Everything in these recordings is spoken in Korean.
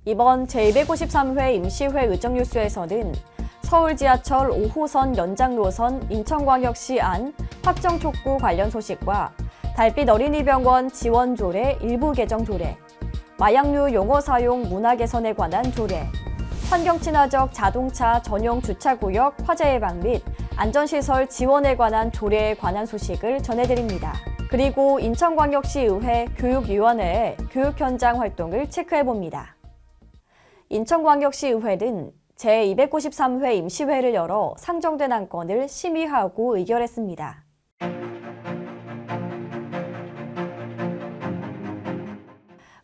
이번 제253회 임시회 의정뉴스에서는 서울 지하철 5호선 연장 노선 인천광역시 안 확정 촉구 관련 소식과 달빛 어린이병원 지원 조례 일부 개정 조례, 마약류 용어 사용 문화 개선에 관한 조례, 환경 친화적 자동차 전용 주차구역 화재 예방 및 안전시설 지원에 관한 조례에 관한 소식을 전해드립니다. 그리고 인천광역시의회 교육위원회의 교육 현장 활동을 체크해봅니다. 인천광역시의회는 제293회 임시회를 열어 상정된 안건을 심의하고 의결했습니다.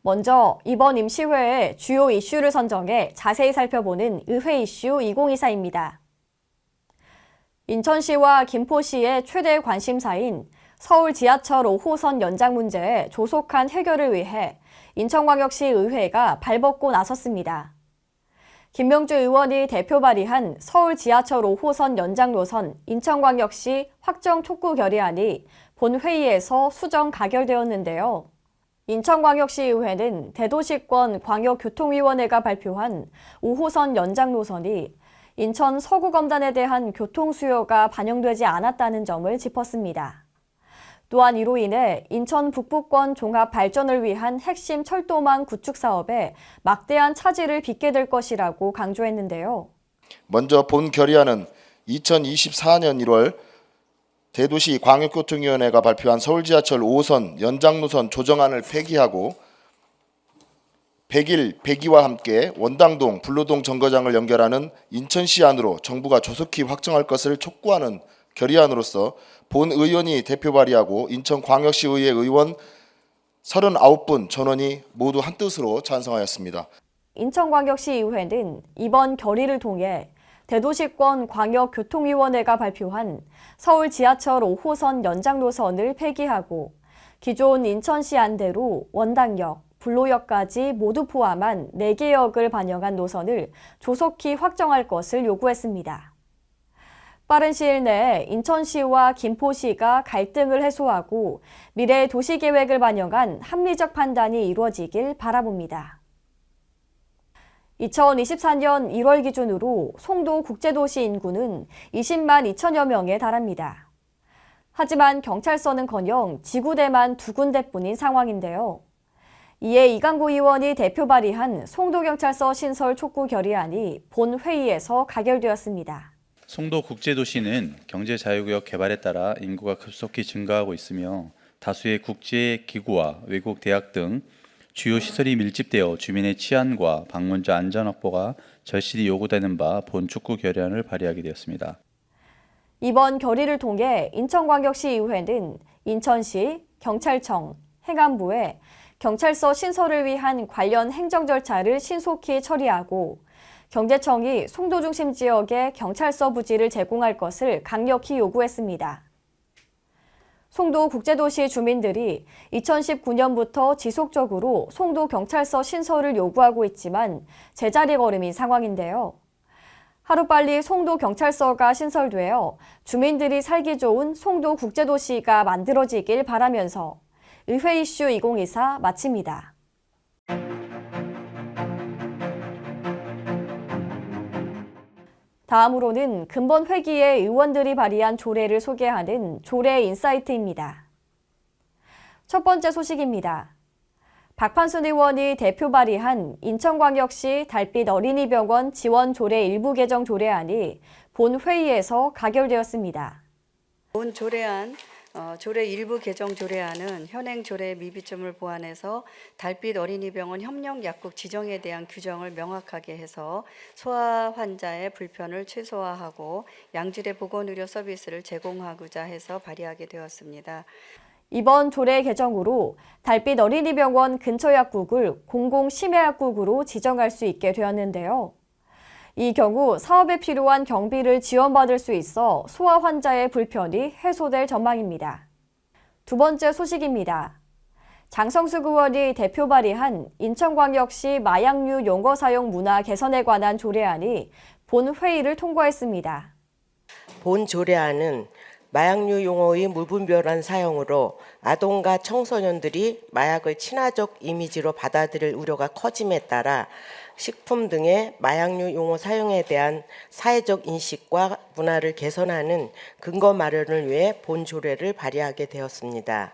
먼저 이번 임시회의 주요 이슈를 선정해 자세히 살펴보는 의회 이슈 2024입니다. 인천시와 김포시의 최대 관심사인 서울 지하철 5호선 연장 문제의 조속한 해결을 위해 인천광역시 의회가 발벗고 나섰습니다. 김명주 의원이 대표 발의한 서울 지하철 5호선 연장 노선 인천광역시 확정 촉구 결의안이 본회의에서 수정 가결되었는데요. 인천광역시의회는 대도시권 광역교통위원회가 발표한 5호선 연장 노선이 인천 서구검단에 대한 교통 수요가 반영되지 않았다는 점을 짚었습니다. 또한 이로 인해 인천 북부권 종합 발전을 위한 핵심 철도망 구축 사업에 막대한 차질을 빚게 될 것이라고 강조했는데요. 먼저 본 결의안은 2024년 1월 대도시 광역교통위원회가 발표한 서울 지하철 5호선 연장 노선 조정안을 폐기하고 100일 102와 함께 원당동, 불로동 정거장을 연결하는 인천시 안으로 정부가 조속히 확정할 것을 촉구하는 결의안으로서 본 의원이 대표 발의하고 인천광역시의회 의원 39분 전원이 모두 한뜻으로 찬성하였습니다. 인천광역시의회는 이번 결의를 통해 대도시권 광역교통위원회가 발표한 서울 지하철 5호선 연장 노선을 폐기하고 기존 인천시 안대로 원당역, 불로역까지 모두 포함한 4개 역을 반영한 노선을 조속히 확정할 것을 요구했습니다. 빠른 시일 내에 인천시와 김포시가 갈등을 해소하고 미래 도시계획을 반영한 합리적 판단이 이루어지길 바라봅니다. 2024년 1월 기준으로 송도 국제도시 인구는 20만 2천여 명에 달합니다. 하지만 경찰서는커녕 지구대만 2군데뿐인 상황인데요. 이에 이강구 의원이 대표 발의한 송도경찰서 신설 촉구 결의안이 본 회의에서 가결되었습니다. 송도 국제도시는 경제자유구역 개발에 따라 인구가 급속히 증가하고 있으며 다수의 국제기구와 외국 대학 등 주요 시설이 밀집되어 주민의 치안과 방문자 안전 확보가 절실히 요구되는 바 본 촉구 결의안을 발의하게 되었습니다. 이번 결의를 통해 인천광역시의회는 인천시, 경찰청, 행안부에 경찰서 신설을 위한 관련 행정 절차를 신속히 처리하고 경제청이 송도 중심 지역에 경찰서 부지를 제공할 것을 강력히 요구했습니다. 송도 국제도시 주민들이 2019년부터 지속적으로 송도 경찰서 신설을 요구하고 있지만 제자리 걸음인 상황인데요. 하루빨리 송도 경찰서가 신설되어 주민들이 살기 좋은 송도 국제도시가 만들어지길 바라면서 의회 이슈 2024 마칩니다. 다음으로는 근본 회기에 의원들이 발의한 조례를 소개하는 조례 인사이트입니다. 첫 번째 소식입니다. 박판순 의원이 대표 발의한 인천광역시 달빛 어린이병원 지원 조례 일부 개정 조례안이 본 회의에서 가결되었습니다. 본 조례안 조례 일부 개정 조례안은 현행 조례의 미비점을 보완해서 달빛 어린이병원 협력 약국 지정에 대한 규정을 명확하게 해서 소아 환자의 불편을 최소화하고 양질의 보건의료 서비스를 제공하고자 해서 발의하게 되었습니다. 이번 조례 개정으로 달빛 어린이병원 근처 약국을 공공심해약국으로 지정할 수 있게 되었는데요. 이 경우 사업에 필요한 경비를 지원받을 수 있어 소아 환자의 불편이 해소될 전망입니다. 두 번째 소식입니다. 장성숙 의원이 대표 발의한 인천광역시 마약류 용어 사용 문화 개선에 관한 조례안이 본 회의를 통과했습니다. 본 조례안은 마약류 용어의 무분별한 사용으로 아동과 청소년들이 마약을 친화적 이미지로 받아들일 우려가 커짐에 따라 식품 등의 마약류 용어 사용에 대한 사회적 인식과 문화를 개선하는 근거 마련을 위해 본 조례를 발의하게 되었습니다.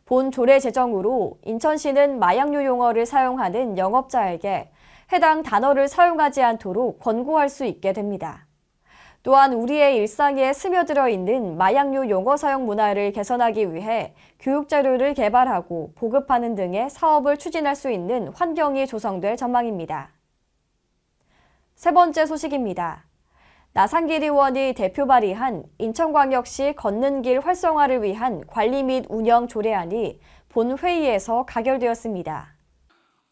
본 조례 제정으로 인천시는 마약류 용어를 사용하는 영업자에게 해당 단어를 사용하지 않도록 권고할 수 있게 됩니다. 또한 우리의 일상에 스며들어 있는 마약류 용어 사용 문화를 개선하기 위해 교육 자료를 개발하고 보급하는 등의 사업을 추진할 수 있는 환경이 조성될 전망입니다. 세 번째 소식입니다. 나상길 의원이 대표 발의한 인천광역시 걷는 길 활성화를 위한 관리 및 운영 조례안이 본회의에서 가결되었습니다.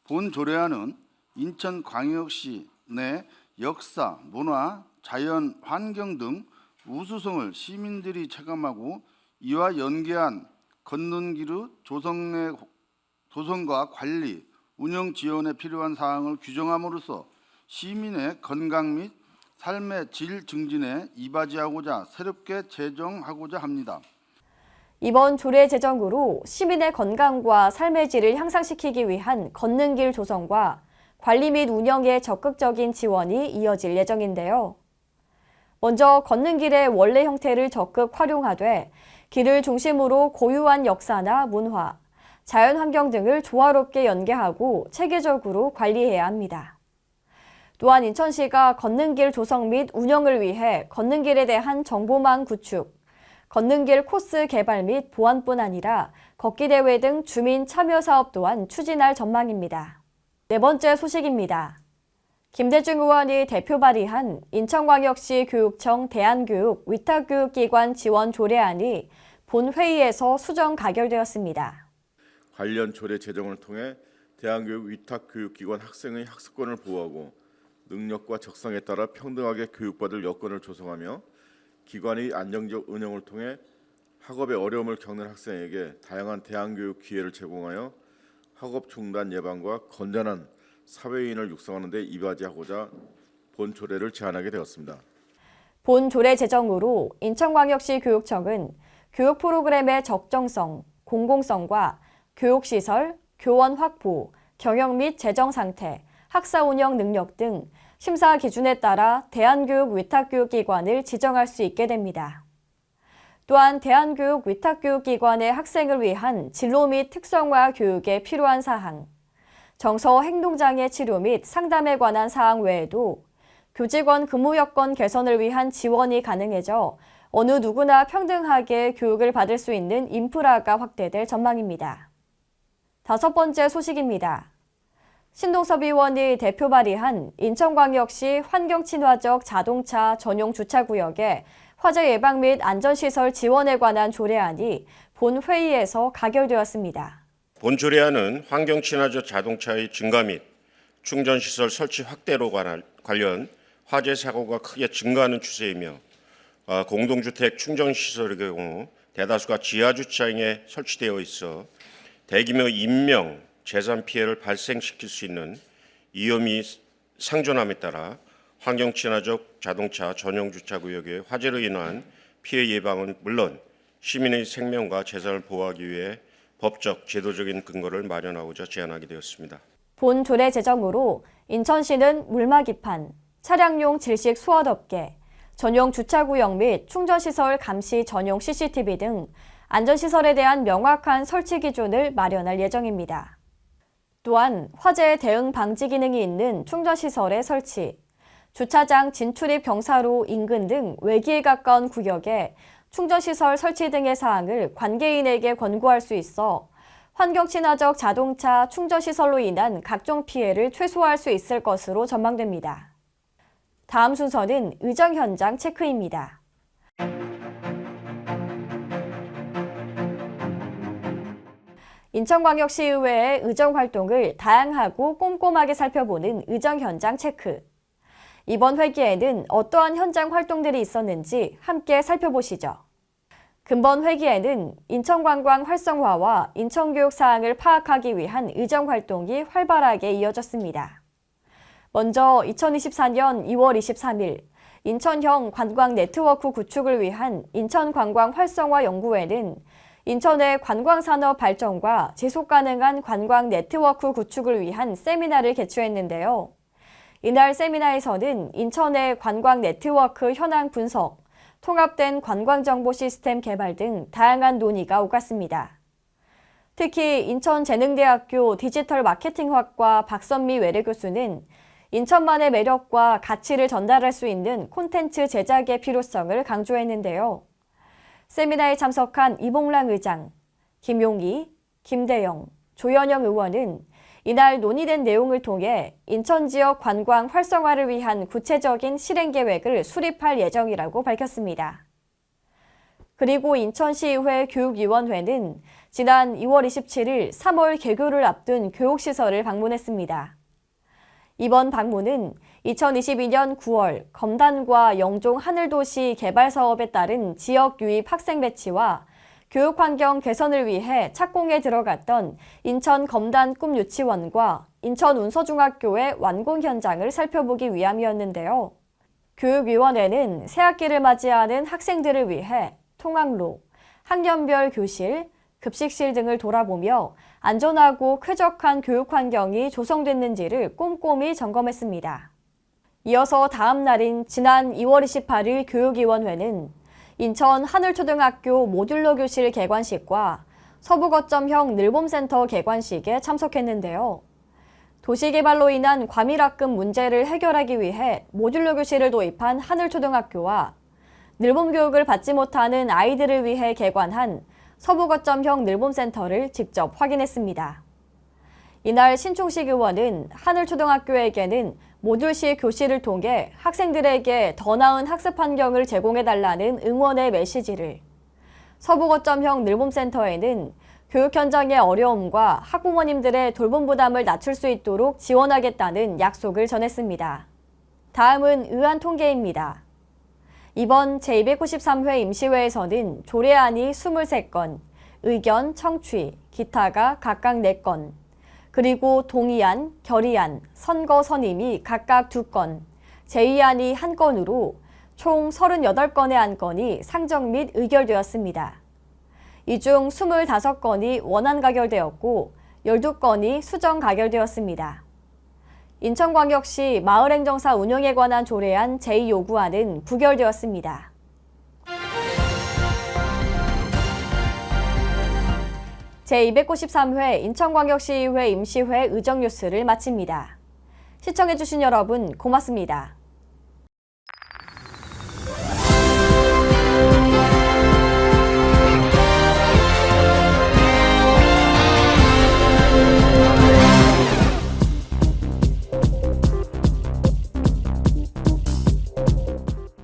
본 조례안은 인천광역시 내 역사, 문화, 자연, 환경 등 우수성을 시민들이 체감하고 이와 연계한 걷는 길의 조성과 관리, 운영 지원에 필요한 사항을 규정함으로써 시민의 건강 및 삶의 질 증진에 이바지하고자 새롭게 제정하고자 합니다. 이번 조례 제정으로 시민의 건강과 삶의 질을 향상시키기 위한 걷는 길 조성과 관리 및 운영에 적극적인 지원이 이어질 예정인데요. 먼저 걷는 길의 원래 형태를 적극 활용하되 길을 중심으로 고유한 역사나 문화, 자연환경 등을 조화롭게 연계하고 체계적으로 관리해야 합니다. 또한 인천시가 걷는 길 조성 및 운영을 위해 걷는 길에 대한 정보망 구축, 걷는 길 코스 개발 및 보완뿐 아니라 걷기 대회 등 주민 참여 사업 또한 추진할 전망입니다. 네 번째 소식입니다. 김대중 의원이 대표 발의한 인천광역시 교육청 대안교육 위탁교육기관 지원 조례안이 본회의에서 수정 가결되었습니다. 관련 조례 제정을 통해 대안교육 위탁교육기관 학생의 학습권을 보호하고 능력과 적성에 따라 평등하게 교육받을 여건을 조성하며 기관의 안정적 운영을 통해 학업에 어려움을 겪는 학생에게 다양한 대안교육 기회를 제공하여 학업 중단 예방과 건전한 사회인을 육성하는 데 이바지하고자 본 조례를 제안하게 되었습니다. 본 조례 제정으로 인천광역시 교육청은 교육 프로그램의 적정성, 공공성과 교육시설, 교원 확보, 경영 및 재정 상태, 학사 운영 능력 등 심사 기준에 따라 대안교육 위탁교육기관을 지정할 수 있게 됩니다. 또한 대안교육 위탁교육기관의 학생을 위한 진로 및 특성화 교육에 필요한 사항, 정서 행동장애 치료 및 상담에 관한 사항 외에도 교직원 근무 여건 개선을 위한 지원이 가능해져 어느 누구나 평등하게 교육을 받을 수 있는 인프라가 확대될 전망입니다. 다섯 번째 소식입니다. 신동섭 의원이 대표 발의한 인천광역시 환경친화적 자동차 전용 주차구역의 화재 예방 및 안전시설 지원에 관한 조례안이 본회의에서 가결되었습니다. 본 조례안은 환경 친화적 자동차의 증가 및 충전시설 설치 확대로 관련 화재 사고가 크게 증가하는 추세이며 공동주택 충전시설의 경우 대다수가 지하주차장에 설치되어 있어 대규모 인명, 재산 피해를 발생시킬 수 있는 위험이 상존함에 따라 환경 친화적 자동차 전용 주차구역의 화재로 인한 피해 예방은 물론 시민의 생명과 재산을 보호하기 위해 법적, 제도적인 근거를 마련하고자 제안하게 되었습니다. 본 조례 제정으로 인천시는 물막이판, 차량용 질식 수어덮개, 전용 주차구역 및 충전시설 감시 전용 CCTV 등 안전시설에 대한 명확한 설치 기준을 마련할 예정입니다. 또한 화재 대응 방지 기능이 있는 충전시설의 설치, 주차장 진출입 경사로 인근 등 외기에 가까운 구역에 충전시설 설치 등의 사항을 관계인에게 권고할 수 있어 환경친화적 자동차 충전시설로 인한 각종 피해를 최소화할 수 있을 것으로 전망됩니다. 다음 순서는 의정 현장 체크입니다. 인천광역시의회의 의정 활동을 다양하고 꼼꼼하게 살펴보는 의정 현장 체크. 이번 회기에는 어떠한 현장 활동들이 있었는지 함께 살펴보시죠. 근본 회기에는 인천관광 활성화와 인천교육 사항을 파악하기 위한 의정 활동이 활발하게 이어졌습니다. 먼저 2024년 2월 23일 인천형 관광 네트워크 구축을 위한 인천관광 활성화 연구회는 인천의 관광산업 발전과 지속가능한 관광 네트워크 구축을 위한 세미나를 개최했는데요. 이날 세미나에서는 인천의 관광 네트워크 현황 분석, 통합된 관광정보 시스템 개발 등 다양한 논의가 오갔습니다. 특히 인천재능대학교 디지털 마케팅학과 박선미 외래 교수는 인천만의 매력과 가치를 전달할 수 있는 콘텐츠 제작의 필요성을 강조했는데요. 세미나에 참석한 이봉랑 의장, 김용희, 김대영, 조현영 의원은 이날 논의된 내용을 통해 인천 지역 관광 활성화를 위한 구체적인 실행 계획을 수립할 예정이라고 밝혔습니다. 그리고 인천시의회 교육위원회는 지난 2월 27일 3월 개교를 앞둔 교육시설을 방문했습니다. 이번 방문은 2022년 9월 검단과 영종 하늘도시 개발 사업에 따른 지역 유입 학생 배치와 교육 환경 개선을 위해 착공에 들어갔던 인천 검단 꿈 유치원과 인천 운서중학교의 완공 현장을 살펴보기 위함이었는데요. 교육위원회는 새학기를 맞이하는 학생들을 위해 통학로, 학년별 교실, 급식실 등을 돌아보며 안전하고 쾌적한 교육 환경이 조성됐는지를 꼼꼼히 점검했습니다. 이어서 다음 날인 지난 2월 28일 교육위원회는 인천 하늘초등학교 모듈러 교실 개관식과 서부거점형 늘봄센터 개관식에 참석했는데요. 도시개발로 인한 과밀학급 문제를 해결하기 위해 모듈러 교실을 도입한 하늘초등학교와 늘봄교육을 받지 못하는 아이들을 위해 개관한 서부거점형 늘봄센터를 직접 확인했습니다. 이날 신총식 의원은 하늘초등학교에게는 모듈식 교실을 통해 학생들에게 더 나은 학습 환경을 제공해달라는 응원의 메시지를, 서부거점형 늘봄센터에는 교육 현장의 어려움과 학부모님들의 돌봄 부담을 낮출 수 있도록 지원하겠다는 약속을 전했습니다. 다음은 의안 통계입니다. 이번 제293회 임시회에서는 조례안이 23건, 의견, 청취, 기타가 각각 4건, 그리고 동의안, 결의안, 선거 선임이 각각 2건, 제의안이 1건으로 총 38건의 안건이 상정 및 의결되었습니다. 이 중 25건이 원안 가결되었고 12건이 수정 가결되었습니다. 인천광역시 마을행정사 운영에 관한 조례안 제2요구안은 부결되었습니다. 제293회 인천광역시의회 임시회 의정뉴스를 마칩니다. 시청해주신 여러분 고맙습니다.